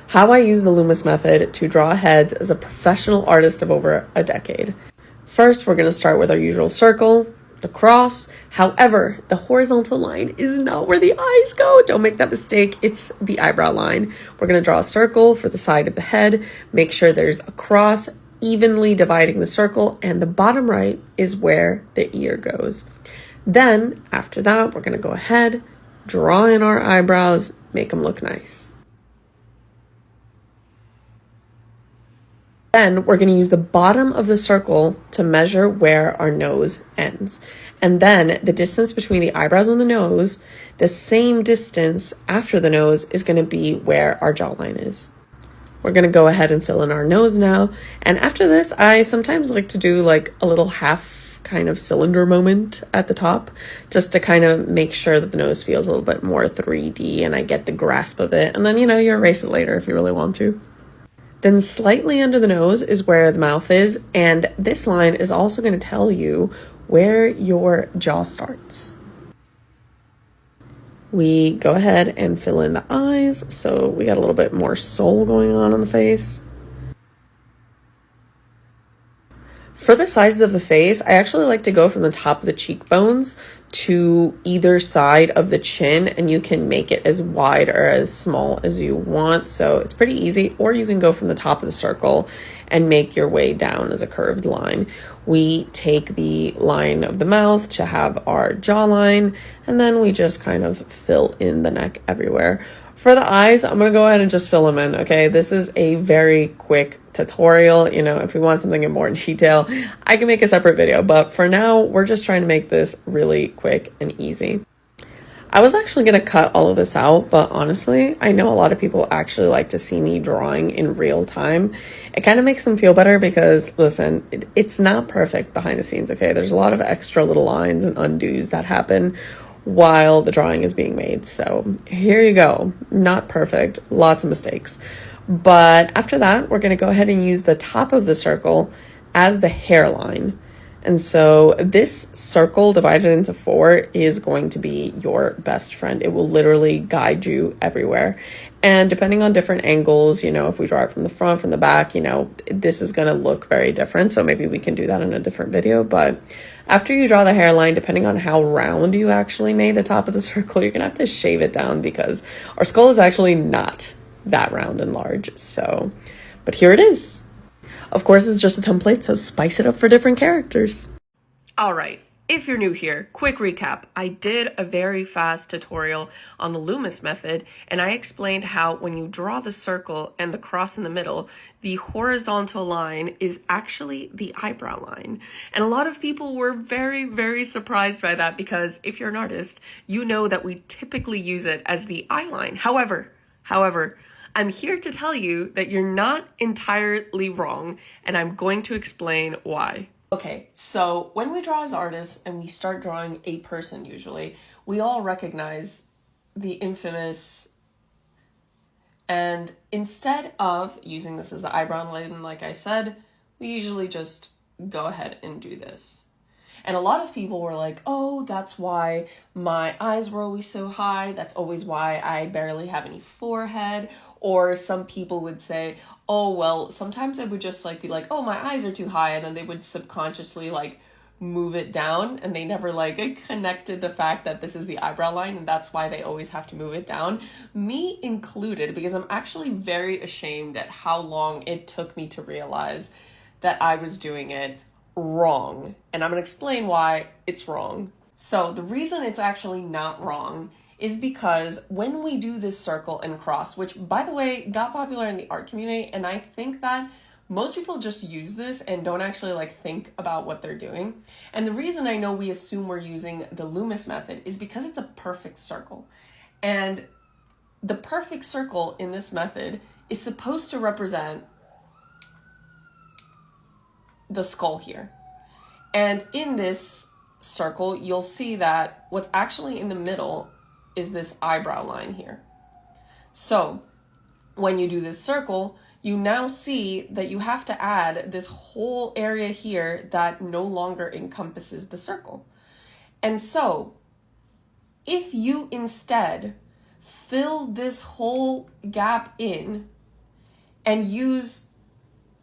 How I use the Loomis method to draw heads as a professional artist of over a decade. First, we're going to start with our usual circle, the cross. However, the horizontal line is not where the eyes go. Don't make that mistake. It's the eyebrow line. We're going to draw a circle for the side of the head. Make sure there's a cross evenly dividing the circle, and the bottom right is where the ear goes. Then, after that, we're going to go ahead, draw in our eyebrows, make them look nice. Then we're going to use the bottom of the circle to measure where our nose ends. And then the distance between the eyebrows and the nose, the same distance after the nose is going to be where our jawline is. We're going to go ahead and fill in our nose now. And after this, I sometimes like to do like a little half kind of cylinder moment at the top, just to kind of make sure that the nose feels a little bit more 3D and I get the grasp of it. And then, you erase it later if you really want to. Then slightly under the nose is where the mouth is, and this line is also going to tell you where your jaw starts. We go ahead and fill in the eyes, so we got a little bit more soul going on the face. For the sides of the face, I actually like to go from the top of the cheekbones to either side of the chin, and you can make it as wide or as small as you want. So it's pretty easy, or you can go from the top of the circle and make your way down as a curved line. We take the line of the mouth to have our jawline, and then we just kind of fill in the neck everywhere. For the eyes, I'm going to go ahead and just fill them in, okay? This is a very quick tutorial. If we want something in more detail, I can make a separate video. But for now, we're just trying to make this really quick and easy. I was actually going to cut all of this out, but honestly, I know a lot of people actually like to see me drawing in real time. It kind of makes them feel better because, listen, it's not perfect behind the scenes, okay? There's a lot of extra little lines and undos that happen while the drawing is being made. So here you go. Not perfect, lots of mistakes. But after that, we're going to go ahead and use the top of the circle as the hairline. And so this circle divided into 4 is going to be your best friend. It will literally guide you everywhere. And depending on different angles, if we draw it from the front, from the back, this is going to look very different. So maybe we can do that in a different video. But after you draw the hairline, depending on how round you actually made the top of the circle, you're going to have to shave it down because our skull is actually not that round and large. So, but here it is. Of course, it's just a template, so spice it up for different characters. All right, if you're new here, quick recap. I did a very fast tutorial on the Loomis method, and I explained how when you draw the circle and the cross in the middle, the horizontal line is actually the eyebrow line. And a lot of people were very, very surprised by that because if you're an artist, you know that we typically use it as the eye line. However, I'm here to tell you that you're not entirely wrong, and I'm going to explain why. Okay, so when we draw as artists and we start drawing a person usually, we all recognize the infamous, and instead of using this as the eyebrow line, like I said, we usually just go ahead and do this. And a lot of people were like, oh, that's why my eyes were always so high. That's always why I barely have any forehead. Or some people would say, oh, well, sometimes I would just be like, oh, my eyes are too high. And then they would subconsciously move it down. And they never connected the fact that this is the eyebrow line. And that's why they always have to move it down. Me included, because I'm actually very ashamed at how long it took me to realize that I was doing it wrong. And I'm going to explain why it's wrong. So the reason it's actually not wrong is because when we do this circle and cross, which by the way got popular in the art community, and I think that most people just use this and don't actually think about what they're doing. And the reason I know we assume we're using the Loomis method is because it's a perfect circle. And the perfect circle in this method is supposed to represent the skull here. And in this circle, you'll see that what's actually in the middle is this eyebrow line here. So when you do this circle, you now see that you have to add this whole area here that no longer encompasses the circle. And so if you instead fill this whole gap in and use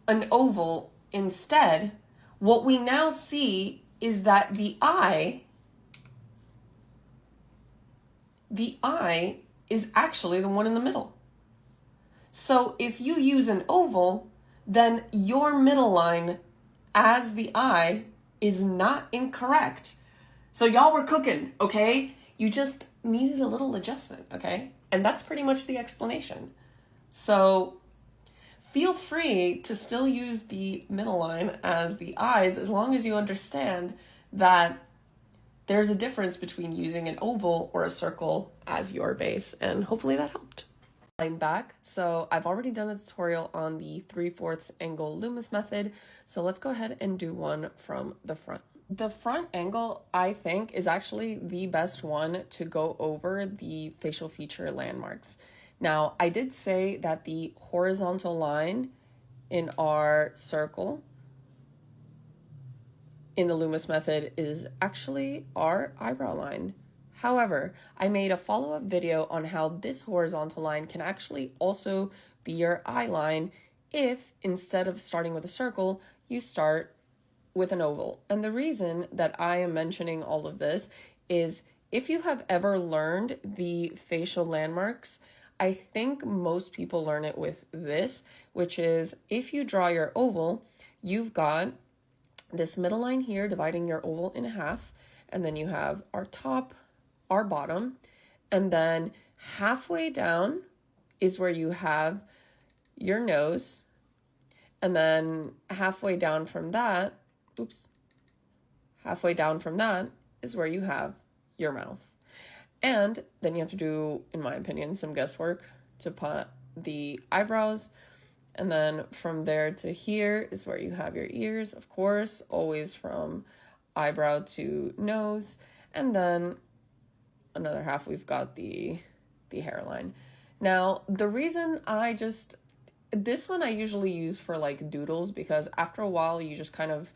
an oval instead, what we now see is that the eye is actually the one in the middle. So if you use an oval, then your middle line as the eye is not incorrect. So y'all were cooking, okay? You just needed a little adjustment, okay? And that's pretty much the explanation. So feel free to still use the middle line as the eyes as long as you understand that there's a difference between using an oval or a circle as your base, and hopefully that helped. I'm back. So I've already done a tutorial on the 3/4 angle Loomis method. So let's go ahead and do one from the front. The front angle, I think, is actually the best one to go over the facial feature landmarks. Now, I did say that the horizontal line in our circle in the Loomis method is actually our eyebrow line. However, I made a follow-up video on how this horizontal line can actually also be your eye line if, instead of starting with a circle, you start with an oval. And the reason that I am mentioning all of this is if you have ever learned the facial landmarks, I think most people learn it with this, which is if you draw your oval, you've got this middle line here dividing your oval in half, and then you have our top, our bottom, and then halfway down is where you have your nose, and then halfway down from that, halfway down from that is where you have your mouth. And then you have to do, in my opinion, some guesswork to put the eyebrows. And then from there to here is where you have your ears, of course, always from eyebrow to nose. And then another half, we've got the hairline. Now, the reason this one I usually use for like doodles, because after a while you just kind of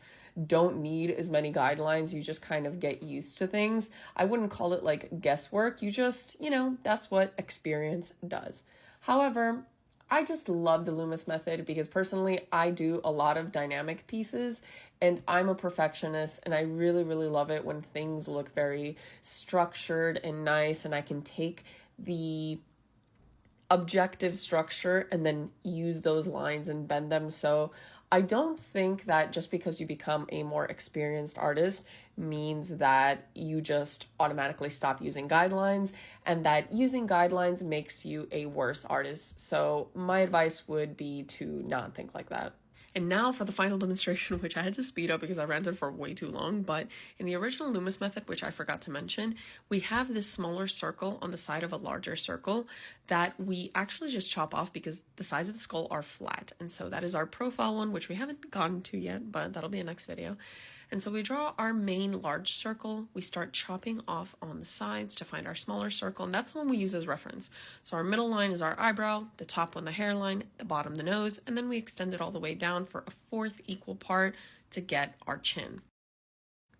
don't need as many guidelines. You just kind of get used to things. I wouldn't call it like guesswork. You just, that's what experience does. However, I just love the Loomis method because personally I do a lot of dynamic pieces and I'm a perfectionist, and I really, really love it when things look very structured and nice, and I can take the objective structure and then use those lines and bend them. So I don't think that just because you become a more experienced artist means that you just automatically stop using guidelines, and that using guidelines makes you a worse artist. So my advice would be to not think like that. And now for the final demonstration, which I had to speed up because I ranted for way too long, but in the original Loomis method, which I forgot to mention, we have this smaller circle on the side of a larger circle that we actually just chop off because the sides of the skull are flat. And so that is our profile one, which we haven't gotten to yet, but that'll be a next video. And so we draw our main large circle, we start chopping off on the sides to find our smaller circle, and that's the one we use as reference. So our middle line is our eyebrow, the top one the hairline, the bottom the nose, and then we extend it all the way down for a fourth equal part to get our chin.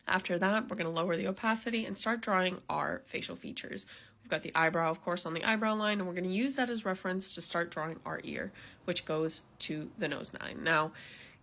After that, we're going to lower the opacity and start drawing our facial features. We've got the eyebrow, of course, on the eyebrow line, and we're going to use that as reference to start drawing our ear, which goes to the nose line. Now,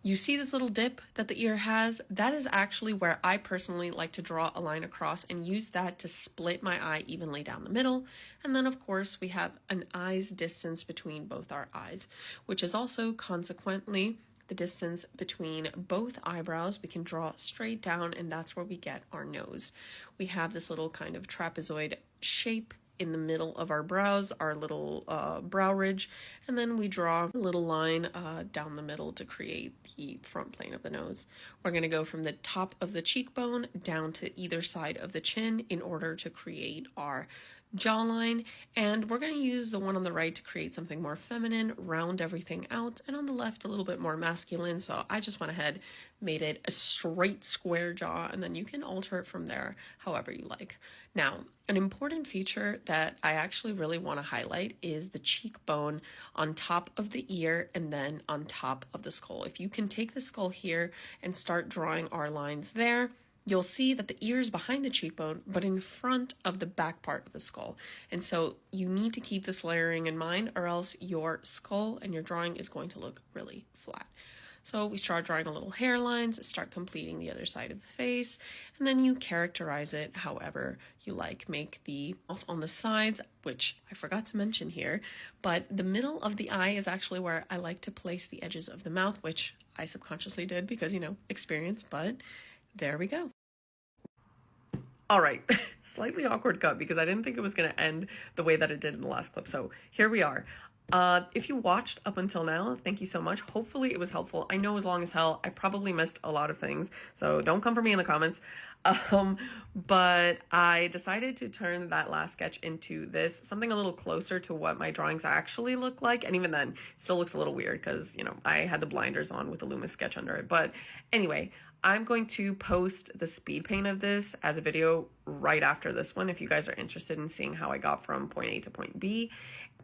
you see this little dip that the ear has? That is actually where I personally like to draw a line across and use that to split my eye evenly down the middle. And then, of course, we have an eye's distance between both our eyes, which is also consequently the distance between both eyebrows. We can draw straight down, and that's where we get our nose. We have this little kind of trapezoid shape in the middle of our brows, our little brow ridge, and then we draw a little line down the middle to create the front plane of the nose. We're going to go from the top of the cheekbone down to either side of the chin in order to create our jawline, and we're going to use the one on the right to create something more feminine, round everything out, and on the left a little bit more masculine. So I just went ahead, made it a straight square jaw, and then you can alter it from there however you like. Now, an important feature that I actually really want to highlight is the cheekbone on top of the ear and then on top of the skull. If you can take the skull here and start drawing our lines there, you'll see that the ear is behind the cheekbone, but in front of the back part of the skull. And so you need to keep this layering in mind, or else your skull and your drawing is going to look really flat. So we start drawing a little hairlines, start completing the other side of the face, and then you characterize it however you like. Make the mouth on the sides, which I forgot to mention here, but the middle of the eye is actually where I like to place the edges of the mouth, which I subconsciously did because, you know, experience, but there we go. All right, slightly awkward cut because I didn't think it was going to end the way that it did in the last clip. So here we are. If you watched up until now, thank you so much. Hopefully it was helpful. I know it was long as hell. I probably missed a lot of things, so don't come for me in the comments. But I decided to turn that last sketch into this, something a little closer to what my drawings actually look like. And even then, it still looks a little weird because, you know, I had the blinders on with the Loomis sketch under it. But anyway, I'm going to post the speed paint of this as a video right after this one if you guys are interested in seeing how I got from point A to point B.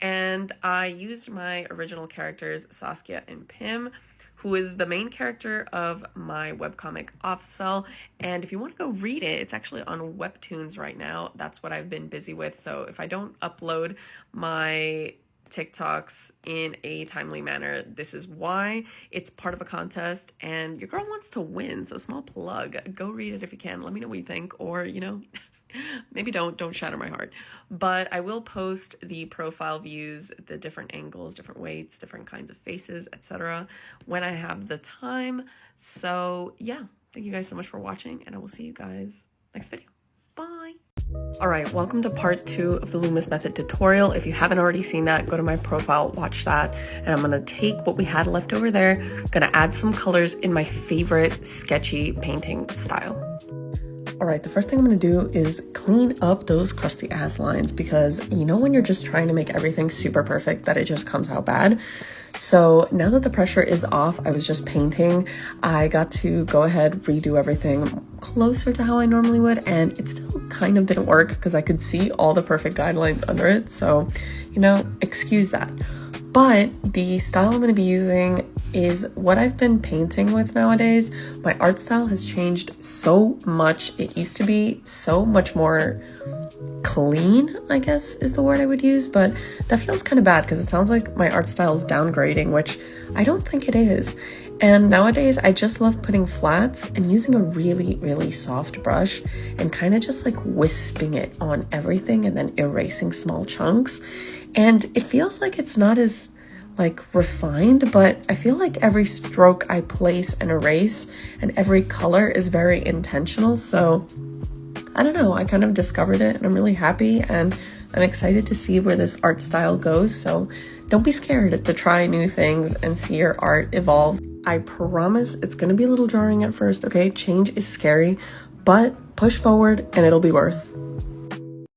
And I used my original characters, Saskia and Pim, who is the main character of my webcomic Offcell. And if you want to go read it, it's actually on Webtoons right now. That's what I've been busy with. So if I don't upload my TikToks in a timely manner, this is why. It's part of a contest and your girl wants to win, so small plug. Go read it if you can. Let me know what you think, or, you know, maybe don't shatter my heart. But I will post the profile views, the different angles, different weights, different kinds of faces, etc. when I have the time. So yeah, thank you guys so much for watching, and I will see you guys next video. Bye. All right, welcome to part 2 of the Loomis Method tutorial. If you haven't already seen that, go to my profile, watch that. And I'm gonna take what we had left over there, gonna add some colors in my favorite sketchy painting style. All right, the first thing I'm gonna do is clean up those crusty ass lines, because you know when you're just trying to make everything super perfect that it just comes out bad? So now that the pressure is off, I was just painting, I got to go ahead, redo everything closer to how I normally would, and it still kind of didn't work because I could see all the perfect guidelines under it. So, you know, excuse that. But the style I'm going to be using is what I've been painting with nowadays. My art style has changed so much. It used to be so much more clean, I guess is the word I would use, but that feels kind of bad because it sounds like my art style is downgrading, which I don't think it is. And nowadays I just love putting flats and using a really, really soft brush and kind of just like wisping it on everything and then erasing small chunks. And it feels like it's not as like refined, but I feel like every stroke I place and erase and every color is very intentional. So I don't know, I kind of discovered it and I'm really happy, and I'm excited to see where this art style goes. So don't be scared to try new things and see your art evolve. I promise it's gonna be a little jarring at first, okay? Change is scary, but push forward and it'll be worth